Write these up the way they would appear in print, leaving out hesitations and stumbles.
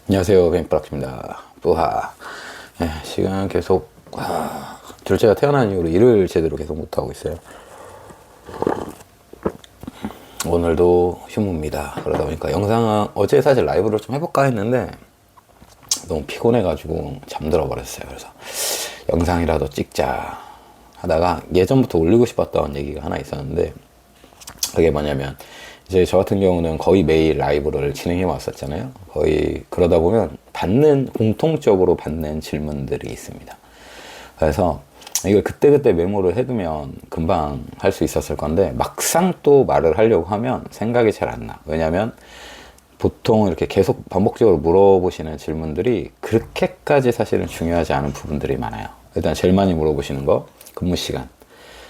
안녕하세요, 뱅프락입니다. 뿌하. 네, 시간 계속 둘째가 태어난 이후로 일을 제대로 계속 못하고 있어요. 오늘도 휴무입니다. 그러다 보니까 영상 어제 사실 라이브를 좀 해볼까 했는데 너무 피곤해가지고 잠들어 버렸어요. 그래서 영상이라도 찍자 하다가 예전부터 올리고 싶었던 얘기가 하나 있었는데, 그게 뭐냐면 이제 저 같은 경우는 거의 매일 라이브를 진행해 왔었잖아요. 거의 그러다 보면 공통적으로 받는 질문들이 있습니다. 그래서 이걸 그때그때 메모를 해두면 금방 할 수 있었을 건데, 막상 또 말을 하려고 하면 생각이 잘 안 나. 왜냐면 보통 이렇게 계속 반복적으로 물어보시는 질문들이 그렇게까지 사실은 중요하지 않은 부분들이 많아요. 일단 제일 많이 물어보시는 거, 근무 시간.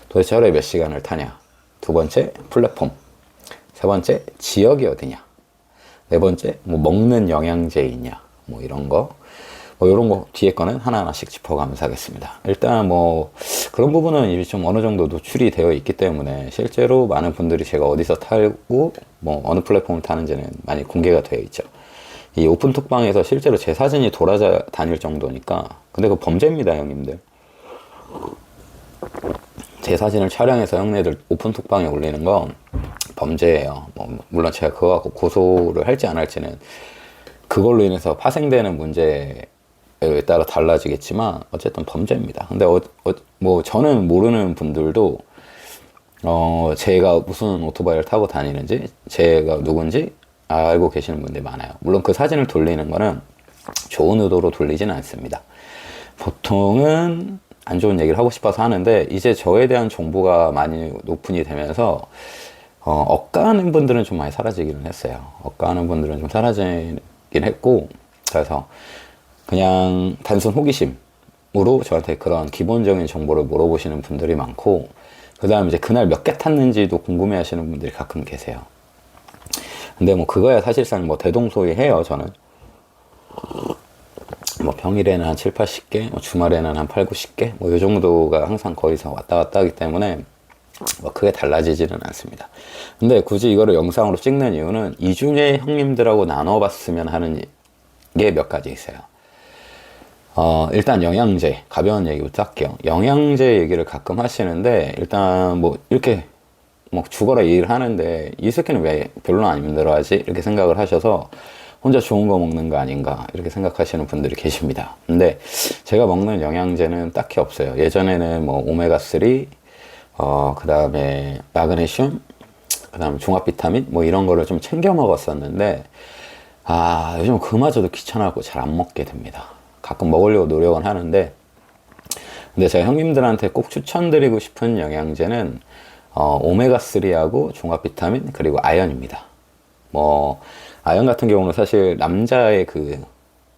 도대체 하루에 몇 시간을 타냐? 두 번째, 플랫폼. 세 번째, 지역이 어디냐? 네 번째, 뭐 먹는 영양제 있냐? 뭐 이런 거. 뭐 이런 거 뒤에 거는 하나하나씩 짚어가면서 하겠습니다. 일단 뭐 그런 부분은 이미 좀 어느 정도 노출이 되어 있기 때문에 실제로 많은 분들이 제가 어디서 타고 뭐 어느 플랫폼을 타는지는 많이 공개가 되어 있죠. 이 오픈톡방에서 실제로 제 사진이 돌아다닐 정도니까. 근데 그 범죄입니다, 형님들. 제 사진을 촬영해서 형네들 오픈톡방에 올리는 건 범죄예요. 뭐 물론 제가 그거 갖고 고소를 할지 안 할지는 그걸로 인해서 파생되는 문제에 따라 달라지겠지만 어쨌든 범죄입니다. 근데 뭐 저는 모르는 분들도 제가 무슨 오토바이를 타고 다니는지, 제가 누군지 알고 계시는 분들이 많아요. 물론 그 사진을 돌리는 거는 좋은 의도로 돌리지는 않습니다. 보통은 안 좋은 얘기를 하고 싶어서 하는데, 이제 저에 대한 정보가 많이 오픈이 되면서 억까하는 분들은 좀 많이 사라지기는 했어요. 억까하는 분들은 좀 사라지긴 했고, 그래서 그냥 단순 호기심으로 저한테 그런 기본적인 정보를 물어보시는 분들이 많고, 그 다음 이제 그날 몇 개 탔는지도 궁금해 하시는 분들이 가끔 계세요. 근데 뭐 그거야 사실상 뭐 대동소이해요. 저는 뭐 평일에는 한 7, 80개, 뭐 주말에는 한 8, 90개, 뭐 요 정도가 항상 거기서 왔다 갔다 하기 때문에 뭐 크게 달라지지는 않습니다. 근데 굳이 이거를 영상으로 찍는 이유는 이 중에 형님들하고 나눠봤으면 하는 게 몇 가지 있어요. 일단 영양제, 가벼운 얘기부터 할게요. 영양제 얘기를 가끔 하시는데, 일단 뭐 이렇게 뭐 죽어라 일을 하는데 이 새끼는 왜 별로 안 힘들어하지? 이렇게 생각을 하셔서 혼자 좋은 거 먹는 거 아닌가 이렇게 생각하시는 분들이 계십니다. 근데 제가 먹는 영양제는 딱히 없어요. 예전에는 뭐 오메가3, 그 다음에 마그네슘, 그 다음에 종합 비타민 뭐 이런 거를 좀 챙겨 먹었었는데, 요즘 그마저도 귀찮아갖고 잘 안 먹게 됩니다. 가끔 먹으려고 노력은 하는데, 근데 제가 형님들한테 꼭 추천드리고 싶은 영양제는 오메가3하고 종합 비타민 그리고 아연입니다. 뭐 아연 같은 경우는 사실 남자의 그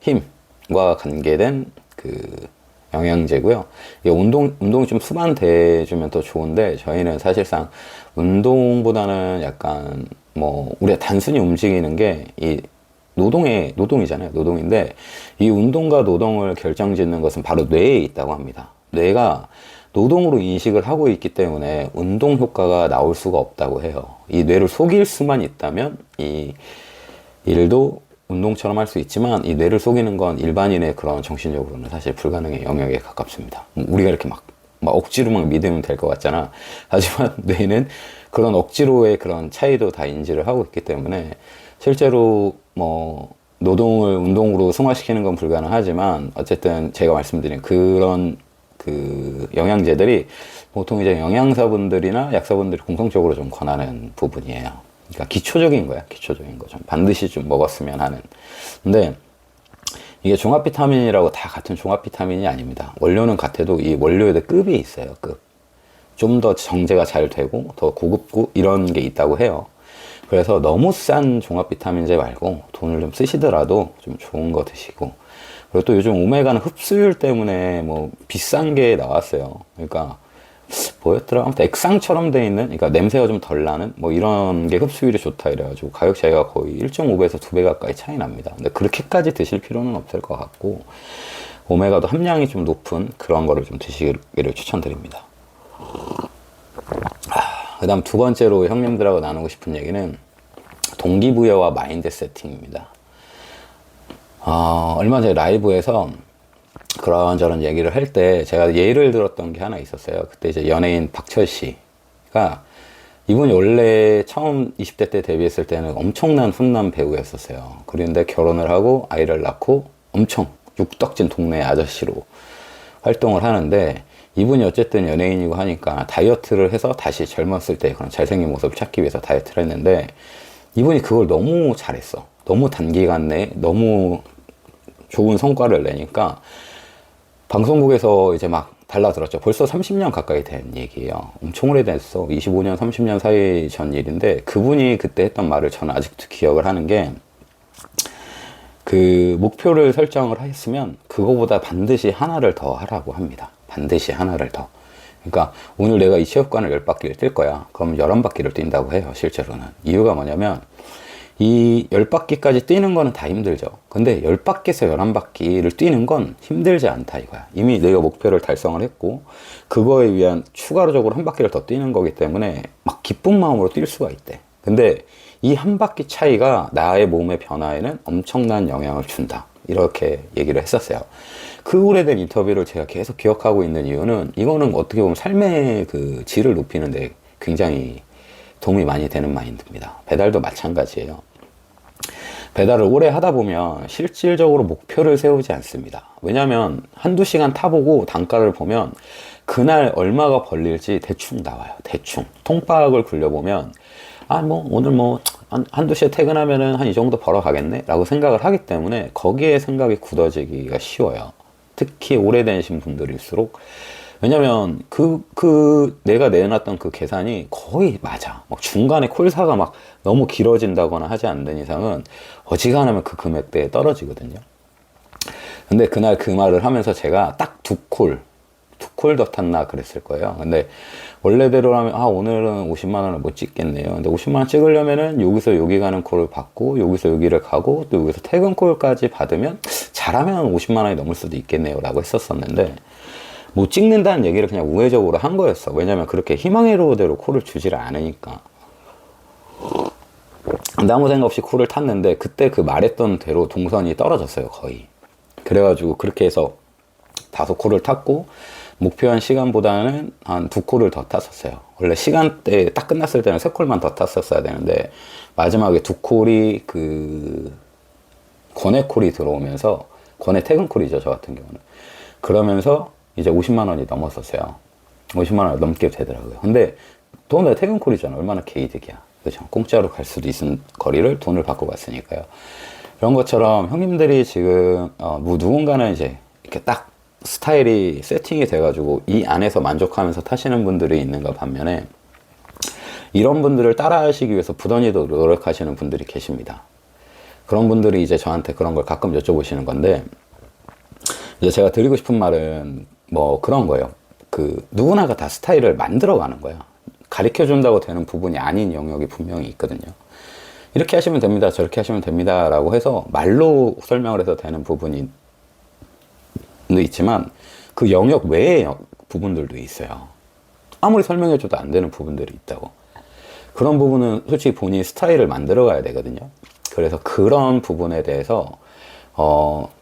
힘과 관계된 그 영양제고요. 이게 운동이 좀 수반돼주면 더 좋은데, 저희는 사실상 운동보다는 약간 뭐 우리가 단순히 움직이는 게 이 노동이잖아요. 노동인데 이 운동과 노동을 결정짓는 것은 바로 뇌에 있다고 합니다. 뇌가 노동으로 인식을 하고 있기 때문에 운동 효과가 나올 수가 없다고 해요. 이 뇌를 속일 수만 있다면 이 일도 운동처럼 할 수 있지만, 이 뇌를 속이는 건 일반인의 그런 정신적으로는 사실 불가능의 영역에 가깝습니다. 우리가 이렇게 막 억지로 막 믿으면 될 것 같잖아. 하지만 뇌는 그런 억지로의 그런 차이도 다 인지를 하고 있기 때문에 실제로 뭐 노동을 운동으로 승화시키는 건 불가능하지만, 어쨌든 제가 말씀드린 그런 그 영양제들이 보통 이제 영양사분들이나 약사분들이 공통적으로 좀 권하는 부분이에요. 그러니까 기초적인 거야. 기초적인 거 좀 반드시 좀 먹었으면 하는. 근데 이게 종합 비타민이라고 다 같은 종합 비타민이 아닙니다. 원료는 같아도 이 원료에도 급이 있어요. 급. 좀 더 정제가 잘 되고 더 고급고 이런 게 있다고 해요. 그래서 너무 싼 종합 비타민제 말고 돈을 좀 쓰시더라도 좀 좋은 거 드시고, 그리고 또 요즘 오메가는 흡수율 때문에 뭐 비싼 게 나왔어요. 그러니까 뭐였더라? 아무튼 액상처럼 돼 있는, 그러니까 냄새가 좀 덜 나는 뭐 이런 게 흡수율이 좋다 이래가지고 가격 차이가 거의 1.5배에서 2배 가까이 차이 납니다. 근데 그렇게까지 드실 필요는 없을 것 같고, 오메가도 함량이 좀 높은 그런 거를 좀 드시기를 추천드립니다. 그 다음 두 번째로 형님들하고 나누고 싶은 얘기는 동기부여와 마인드 세팅입니다. 얼마 전에 라이브에서 그런저런 얘기를 할 때 제가 예를 들었던 게 하나 있었어요. 그때 이제 연예인 박철 씨가, 이분이 원래 처음 20대 때 데뷔했을 때는 엄청난 훈남 배우였었어요. 그런데 결혼을 하고 아이를 낳고 엄청 육덕진 동네 아저씨로 활동을 하는데, 이분이 어쨌든 연예인이고 하니까 다이어트를 해서 다시 젊었을 때 그런 잘생긴 모습을 찾기 위해서 다이어트를 했는데, 이분이 그걸 너무 잘했어. 너무 단기간 내에 너무 좋은 성과를 내니까 방송국에서 이제 막 달라들었죠. 벌써 30년 가까이 된 얘기예요. 엄청 오래됐어. 25년, 30년 사이 전 일인데, 그분이 그때 했던 말을 저는 아직도 기억을 하는 게, 그 목표를 설정을 했으면 그거보다 반드시 하나를 더 하라고 합니다. 반드시 하나를 더. 그러니까 오늘 내가 이 체육관을 10바퀴를 뛸 거야. 그럼 11바퀴를 뛴다고 해요. 실제로는. 이유가 뭐냐면, 이 10바퀴까지 뛰는 거는 다 힘들죠. 근데 10바퀴에서 11바퀴를 뛰는 건 힘들지 않다 이거야. 이미 내가 목표를 달성을 했고, 그거에 위한 추가적으로 한 바퀴를 더 뛰는 거기 때문에 막 기쁜 마음으로 뛸 수가 있대. 근데 이 한 바퀴 차이가 나의 몸의 변화에는 엄청난 영향을 준다. 이렇게 얘기를 했었어요. 그 오래된 인터뷰를 제가 계속 기억하고 있는 이유는, 이거는 어떻게 보면 삶의 그 질을 높이는데 굉장히 도움이 많이 되는 마인드입니다. 배달도 마찬가지예요. 배달을 오래 하다 보면 실질적으로 목표를 세우지 않습니다. 왜냐하면 한두 시간 타보고 단가를 보면 그날 얼마가 벌릴지 대충 나와요. 대충. 통박을 굴려보면, 오늘 한두 시에 퇴근하면은 한 이 정도 벌어가겠네? 라고 생각을 하기 때문에 거기에 생각이 굳어지기가 쉬워요. 특히 오래되신 분들일수록. 왜냐면 내가 내놨던 그 계산이 거의 맞아. 막 중간에 콜사가 막 너무 길어진다거나 하지 않는 이상은 어지간하면 그 금액대에 떨어지거든요. 근데 그날 그 말을 하면서 제가 딱 두 콜 더 탔나 그랬을 거예요. 근데 원래대로라면 오늘은 50만 원을 못 찍겠네요. 근데 50만 원 찍으려면은 여기서 여기 가는 콜을 받고, 여기서 여기를 가고, 또 여기서 퇴근 콜까지 받으면 잘하면 50만 원이 넘을 수도 있겠네요 라고 했었었는데, 못 찍는다는 얘기를 그냥 우회적으로 한 거였어. 왜냐면 그렇게 희망회로대로 콜을 주지를 않으니까. 근데 아무 생각 없이 콜을 탔는데, 그때 그 말했던 대로 동선이 떨어졌어요, 거의. 그래가지고 그렇게 해서 5콜을 탔고, 목표한 시간보다는 한 2콜을 더 탔었어요. 원래 시간대 딱 끝났을 때는 3콜만 더 탔었어야 되는데, 마지막에 2콜이 권해 콜이 들어오면서, 권해 퇴근 콜이죠, 저 같은 경우는. 그러면서 이제 50만 원이 넘었었어요. 50만 원 넘게 되더라고요. 근데 또 퇴근 콜이잖아. 얼마나 개이득이야. 그죠? 공짜로 갈 수도 있는 거리를 돈을 받고 갔으니까요. 이런 것처럼 형님들이 지금 누군가는 이제 이렇게 딱 스타일이 세팅이 돼가지고 이 안에서 만족하면서 타시는 분들이 있는가 반면에, 이런 분들을 따라 하시기 위해서 부단히도 노력하시는 분들이 계십니다. 그런 분들이 이제 저한테 그런 걸 가끔 여쭤보시는 건데, 이제 제가 드리고 싶은 말은 그런 거예요. 누구나가 다 스타일을 만들어 가는 거야. 가르쳐 준다고 되는 부분이 아닌 영역이 분명히 있거든요. 이렇게 하시면 됩니다, 저렇게 하시면 됩니다 라고 해서 말로 설명을 해서 되는 부분이 있지만, 그 영역 외의 부분들도 있어요. 아무리 설명해줘도 안 되는 부분들이 있다고. 그런 부분은 솔직히 본인이 스타일을 만들어 가야 되거든요. 그래서 그런 부분에 대해서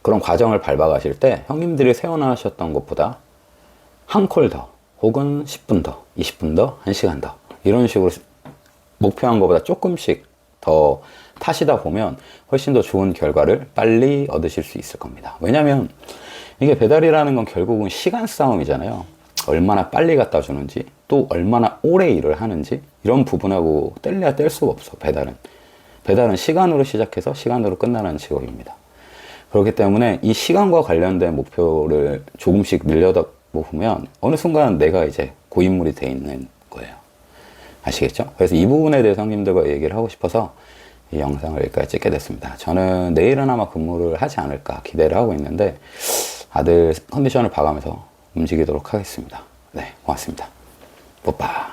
그런 과정을 밟아가실 때 형님들이 세워나가셨던 것보다 한 콜 더, 혹은 10분 더, 20분 더, 1시간 더, 이런 식으로 목표한 것보다 조금씩 더 타시다 보면 훨씬 더 좋은 결과를 빨리 얻으실 수 있을 겁니다. 왜냐면 이게 배달이라는 건 결국은 시간 싸움이잖아요. 얼마나 빨리 갖다 주는지, 또 얼마나 오래 일을 하는지, 이런 부분하고 뗄래야 뗄 수가 없어. 배달은 시간으로 시작해서 시간으로 끝나는 직업입니다. 그렇기 때문에 이 시간과 관련된 목표를 조금씩 늘려다 보면 어느 순간 내가 이제 고인물이 돼 있는 거예요. 아시겠죠? 그래서 이 부분에 대해서 형님들과 얘기를 하고 싶어서 이 영상을 여기까지 찍게 됐습니다. 저는 내일은 아마 근무를 하지 않을까 기대를 하고 있는데, 아들 컨디션을 봐가면서 움직이도록 하겠습니다. 네, 고맙습니다. 뽀빠.